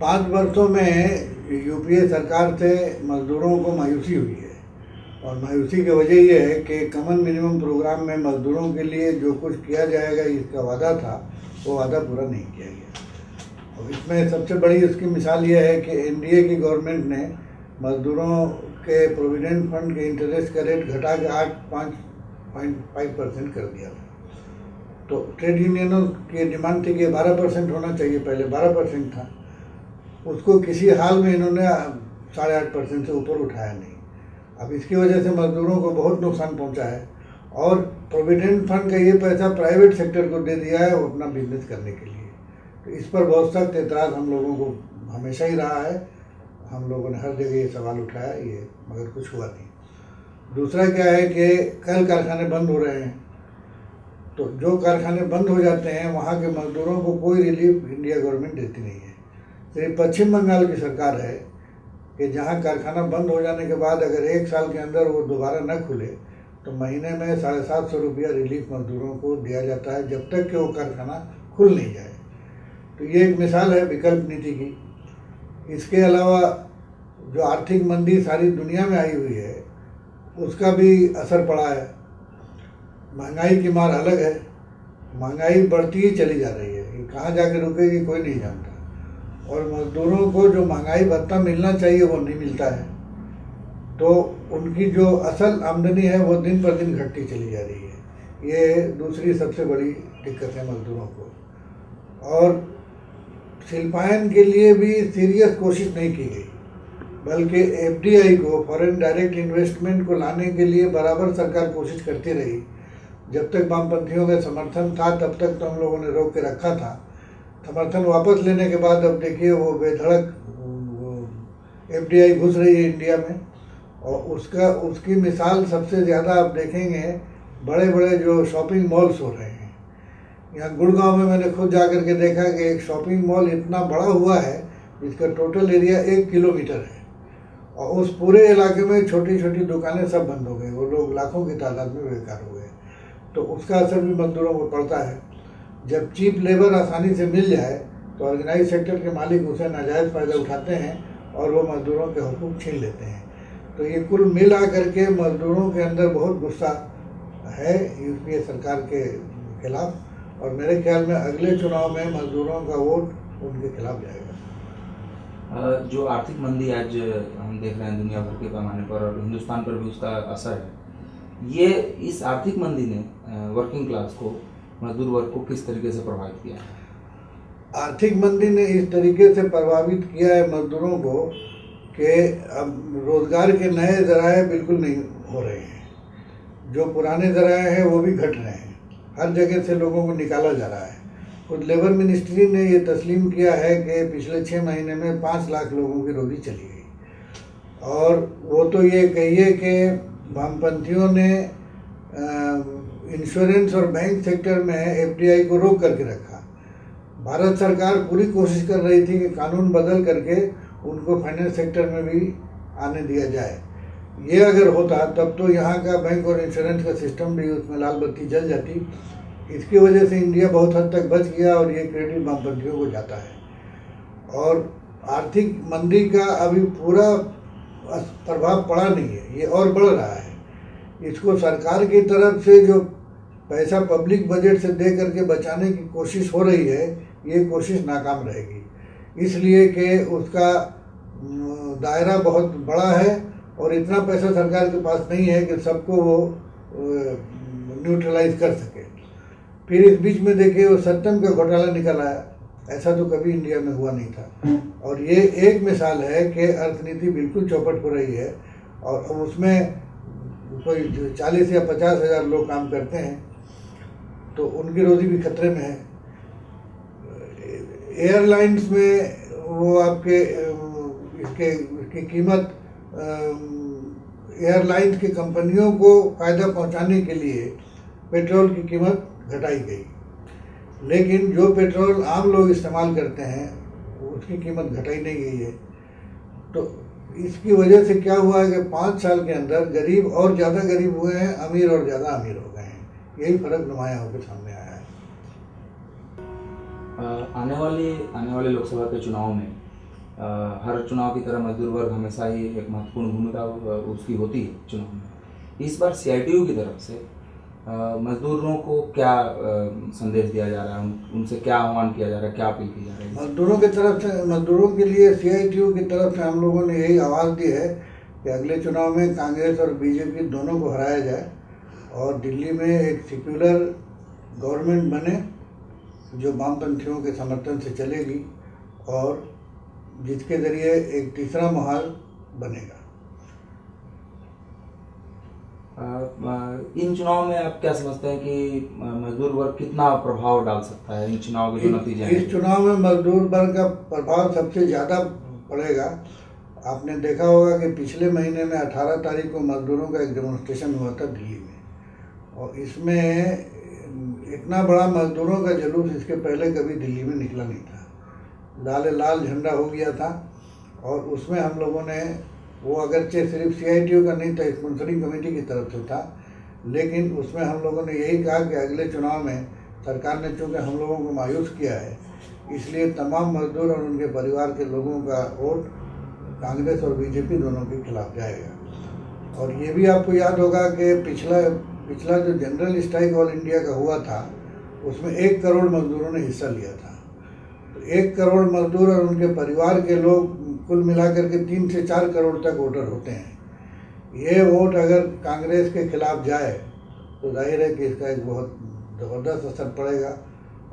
5 वर्षों में यूपीए सरकार से मजदूरों को मायूसी हुई है, और मायूसी की वजह ये है कि कॉमन मिनिमम प्रोग्राम में मजदूरों के लिए जो कुछ किया जाएगा इसका वादा था, वो वादा पूरा नहीं किया गया। और इसमें सबसे बड़ी उसकी मिसाल ये है कि एनडीए की गवर्नमेंट ने मजदूरों के प्रोविडेंट फंड के इंटरेस्ट का रेट घटा के 8.5% कर दिया था। तो ट्रेड यूनियनों की डिमांड थी कि 12% होना चाहिए, पहले 12% था, उसको किसी हाल में इन्होंने 8.5% से ऊपर उठाया नहीं। अब इसकी वजह से मजदूरों को बहुत नुकसान पहुंचा है, और प्रोविडेंट फंड का ये पैसा प्राइवेट सेक्टर को दे दिया है वो अपना बिजनेस करने के लिए। तो इस पर बहुत सख्त एतराज़ हम लोगों को हमेशा ही रहा है, हम लोगों ने हर जगह ये सवाल उठाया, ये मगर कुछ हुआ नहीं। दूसरा क्या है कि कल कारखाने बंद हो रहे हैं, तो जो कारखाने बंद हो जाते हैं वहाँ के मजदूरों को कोई रिलीफ इंडिया गवर्नमेंट देती नहीं है। सिर्फ पश्चिम बंगाल की सरकार है कि जहाँ कारखाना बंद हो जाने के बाद अगर 1 साल के अंदर वो दोबारा न खुले तो महीने में 750 रुपया रिलीफ मजदूरों को दिया जाता है, जब तक कि वो कारखाना खुल नहीं जाए। तो ये एक मिसाल है विकल्प नीति की। इसके अलावा जो आर्थिक मंदी सारी दुनिया में आई हुई है उसका भी असर पड़ा है। महंगाई की मार अलग है, महंगाई बढ़ती ही चली जा रही है, ये कहाँ जाके रुकेगी कोई नहीं जानता, और मजदूरों को जो महंगाई भत्ता मिलना चाहिए वो नहीं मिलता है, तो उनकी जो असल आमदनी है वो दिन पर दिन घटती चली जा रही है। ये दूसरी सबसे बड़ी दिक्कत है मजदूरों को। और शिल्पायन के लिए भी सीरियस कोशिश नहीं की गई, बल्कि एफडीआई को, फॉरेन डायरेक्ट इन्वेस्टमेंट को लाने के लिए बराबर सरकार कोशिश करती रही। जब तक वामपंथियों का समर्थन था तब तक तो हम लोगों ने रोक के रखा था। समर्थन वापस लेने के बाद अब देखिए वो बेधड़क एफडीआई घुस रही है इंडिया में, और उसकी मिसाल सबसे ज़्यादा आप देखेंगे बड़े बड़े जो शॉपिंग मॉल्स हो रहे हैं। यहाँ गुड़गांव में मैंने खुद जा कर के देखा कि एक शॉपिंग मॉल इतना बड़ा हुआ है जिसका टोटल एरिया 1 किलोमीटर है, और उस पूरे इलाके में छोटी छोटी दुकानें सब बंद हो गई, वो लोग लाखों की तादाद में बेकार हो गए। तो उसका असर भी मजदूरों को पड़ता है। जब चीप लेबर आसानी से मिल जाए तो ऑर्गेनाइज सेक्टर के मालिक उसे नाजायज़ फ़ायदा उठाते हैं और वो मजदूरों के हुकूक छीन लेते हैं। तो ये कुल मिला करके मजदूरों के अंदर बहुत गुस्सा है यूपीए सरकार के खिलाफ, और मेरे ख्याल में अगले चुनाव में मजदूरों का वोट उनके खिलाफ जाएगा। जो आर्थिक मंदी आज हम देख रहे हैं दुनिया भर के पैमाने पर, और हिंदुस्तान पर भी उसका असर है, ये इस आर्थिक मंदी ने वर्किंग क्लास को, मजदूर वर्ग को किस तरीके से प्रभावित किया है? आर्थिक मंदी ने इस तरीके से प्रभावित किया है मजदूरों को कि अब रोज़गार के नए ज़राए बिल्कुल नहीं हो रहे हैं, जो पुराने ज़राए हैं वो भी घट रहे हैं, हर जगह से लोगों को निकाला जा रहा है। खुद लेबर मिनिस्ट्री ने ये तस्लीम किया है कि पिछले 6 महीने में 5 लाख लोगों की रोज़ी चली गई, और वो तो ये कहिए कि वामपंथियों ने इंश्योरेंस और बैंक सेक्टर में एफडीआई को रोक करके रखा। भारत सरकार पूरी कोशिश कर रही थी कि कानून बदल करके उनको फाइनेंस सेक्टर में भी आने दिया जाए। ये अगर होता तब तो यहाँ का बैंक और इंश्योरेंस का सिस्टम भी, उसमें लाल बत्ती जल जाती। इसकी वजह से इंडिया बहुत हद तक बच गया, और ये क्रेडिट वामपंथियों को जाता है। और आर्थिक मंदी का अभी पूरा प्रभाव पड़ा नहीं है, ये और बढ़ रहा है। इसको सरकार की तरफ से जो पैसा पब्लिक बजट से दे करके बचाने की कोशिश हो रही है, ये कोशिश नाकाम रहेगी, इसलिए कि उसका दायरा बहुत बड़ा है और इतना पैसा सरकार के पास नहीं है कि सबको वो न्यूट्रलाइज कर सके। फिर इस बीच में देखिए वो सत्तम का घोटाला निकल आया, ऐसा तो कभी इंडिया में हुआ नहीं था, और ये एक मिसाल है कि अर्थनीति बिल्कुल चौपट हो रही है, और उसमें कोई 40 या 50 हज़ार लोग काम करते हैं तो उनकी रोजी भी खतरे में है। एयरलाइंस में वो आपके इसकी कीमत, एयरलाइंस की कंपनियों को फ़ायदा पहुंचाने के लिए पेट्रोल की कीमत घटाई गई, लेकिन जो पेट्रोल आम लोग इस्तेमाल करते हैं उसकी कीमत घटाई नहीं गई है। तो इसकी वजह से क्या हुआ है कि 5 साल के अंदर गरीब और ज़्यादा गरीब हुए हैं, अमीर और ज़्यादा अमीर हो गए हैं। यही फर्क नुमाया होकर सामने आया है। आने वाले लोकसभा के चुनाव में हर चुनाव की तरह मजदूर वर्ग हमेशा ही एक महत्वपूर्ण भूमिका उसकी होती है चुनाव में। इस बार सीआईटीयू की तरफ से मजदूरों को क्या संदेश दिया जा रहा है, उनसे क्या आह्वान किया जा रहा है, क्या अपील की जा रही है? मजदूरों की तरफ से, मजदूरों के लिए सीआईटीयू की तरफ से हम लोगों ने यही आवाज़ दी है कि अगले चुनाव में कांग्रेस और बीजेपी दोनों को हराया जाए और दिल्ली में एक सेक्युलर गवर्नमेंट बने जो वामपंथियों के समर्थन से चलेगी और जिसके ज़रिए एक तीसरा माहौल बनेगा। इन चुनाव में आप क्या समझते हैं कि मजदूर वर्ग कितना प्रभाव डाल सकता है इन चुनाव के जो नतीजे हैं? इस चुनाव में मजदूर वर्ग का प्रभाव सबसे ज़्यादा पड़ेगा। आपने देखा होगा कि पिछले महीने में 18 तारीख को मजदूरों का एक डेमोन्स्ट्रेशन हुआ था दिल्ली में, और इसमें इतना बड़ा मजदूरों का जुलूस इसके पहले कभी दिल्ली में निकला नहीं था। लाल झंडा हो गया था और उसमें हम लोगों ने, वो अगरचे सिर्फ सीआईटीयू का नहीं था, स्पॉन्सरिंग कमेटी की तरफ से था, लेकिन उसमें हम लोगों ने यही कहा कि अगले चुनाव में सरकार ने चूँकि हम लोगों को मायूस किया है, इसलिए तमाम मजदूर और उनके परिवार के लोगों का वोट कांग्रेस और बीजेपी दोनों के खिलाफ जाएगा। और ये भी आपको याद होगा कि पिछला जो जनरल स्ट्राइक ऑल इंडिया का हुआ था उसमें 1 करोड़ मजदूरों ने हिस्सा लिया था। तो 1 करोड़ मजदूर और उनके परिवार के लोग कुल मिलाकर के 3 से 4 करोड़ तक वोटर होते हैं। ये वोट अगर कांग्रेस के खिलाफ जाए तो जाहिर है कि इसका एक बहुत ज़बरदस्त असर पड़ेगा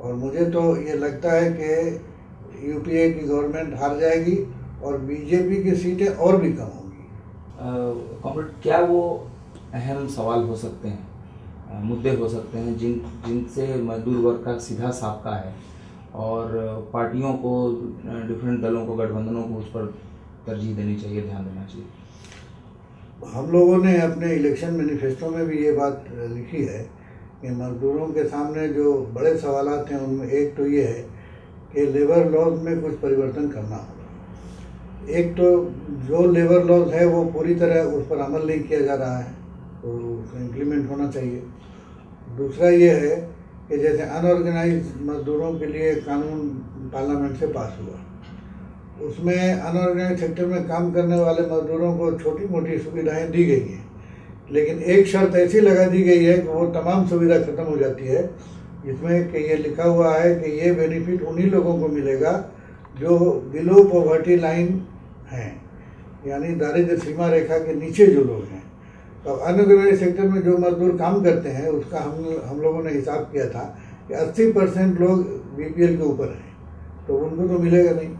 और मुझे तो ये लगता है कि यूपीए की गवर्नमेंट हार जाएगी और बीजेपी की सीटें और भी कम होंगी। कॉमरेड, क्या वो अहम सवाल हो सकते हैं, मुद्दे हो सकते हैं जिनसे मजदूर वर्ग का सीधा साबका है और पार्टियों को, डिफरेंट दलों को, गठबंधनों को उस पर तरजीह देनी चाहिए, ध्यान देना चाहिए? हम लोगों ने अपने इलेक्शन मैनिफेस्टो में भी ये बात लिखी है कि मजदूरों के सामने जो बड़े सवालात हैं उनमें एक तो ये है कि लेबर लॉज में कुछ परिवर्तन करना होगा। एक तो जो लेबर लॉज है वो पूरी तरह उस पर अमल नहीं किया जा रहा है, तो उसको इम्प्लीमेंट होना चाहिए। दूसरा ये है कि जैसे अनऑर्गेनाइज मजदूरों के लिए कानून पार्लियामेंट से पास हुआ, उसमें अनऑर्गेनाइज सेक्टर में काम करने वाले मजदूरों को छोटी मोटी सुविधाएं दी गई हैं, लेकिन एक शर्त ऐसी लगा दी गई है कि वो तमाम सुविधा खत्म हो जाती है, जिसमें कि ये लिखा हुआ है कि ये बेनिफिट उन्हीं लोगों को मिलेगा जो बिलो पॉवर्टी लाइन हैं, यानी दारिद्र्य सीमा रेखा के नीचे जो लोग हैं। तो अनऑर्गेनाइज सेक्टर में जो मजदूर काम करते हैं उसका हम लोगों ने हिसाब किया था कि 80% लोग बीपीएल के ऊपर हैं, तो उनको तो मिलेगा नहीं,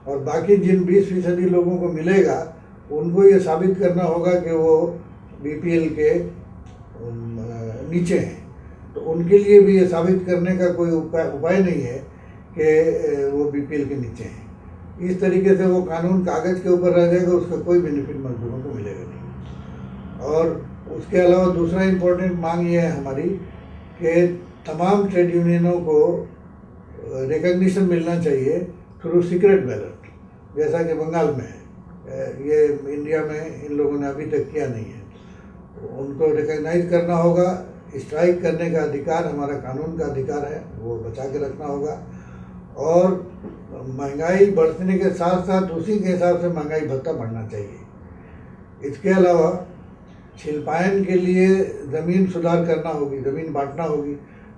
और बाकी जिन 20% लोगों को मिलेगा उनको ये साबित करना होगा कि वो बीपीएल के नीचे हैं। तो उनके लिए भी ये साबित करने का कोई उपाय नहीं है कि वो बीपीएल के नीचे हैं। इस तरीके से वो कानून कागज़ के ऊपर रह जाएगा, उसका कोई बेनिफिट मजदूरों को मिलेगा नहीं। और उसके अलावा दूसरा इम्पोर्टेंट मांग ये है हमारी कि तमाम ट्रेड यूनियनों को रिकग्निशन मिलना चाहिए थ्रू सीक्रेट बैलेट, जैसा कि बंगाल में है। ये इंडिया में इन लोगों ने अभी तक किया नहीं है, तो उनको रिकग्नाइज करना होगा। स्ट्राइक करने का अधिकार हमारा कानून का अधिकार है, वो बचा के रखना होगा। और महंगाई बढ़ने के साथ साथ उसी के हिसाब से महंगाई भत्ता बढ़ना चाहिए। इसके अलावा शिल्पायन के लिए ज़मीन सुधार करना होगी, ज़मीन बांटना होगी।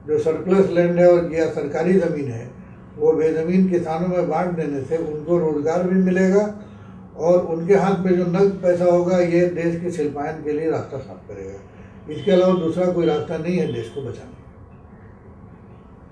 जो सरप्लस लैंड है और या सरकारी ज़मीन है वो बेज़मीन किसानों में बांट देने से उनको रोज़गार भी मिलेगा और उनके हाथ में जो नकद पैसा होगा ये देश के शिल्पायन के लिए रास्ता साफ करेगा। इसके अलावा दूसरा कोई रास्ता नहीं है देश को बचाने का।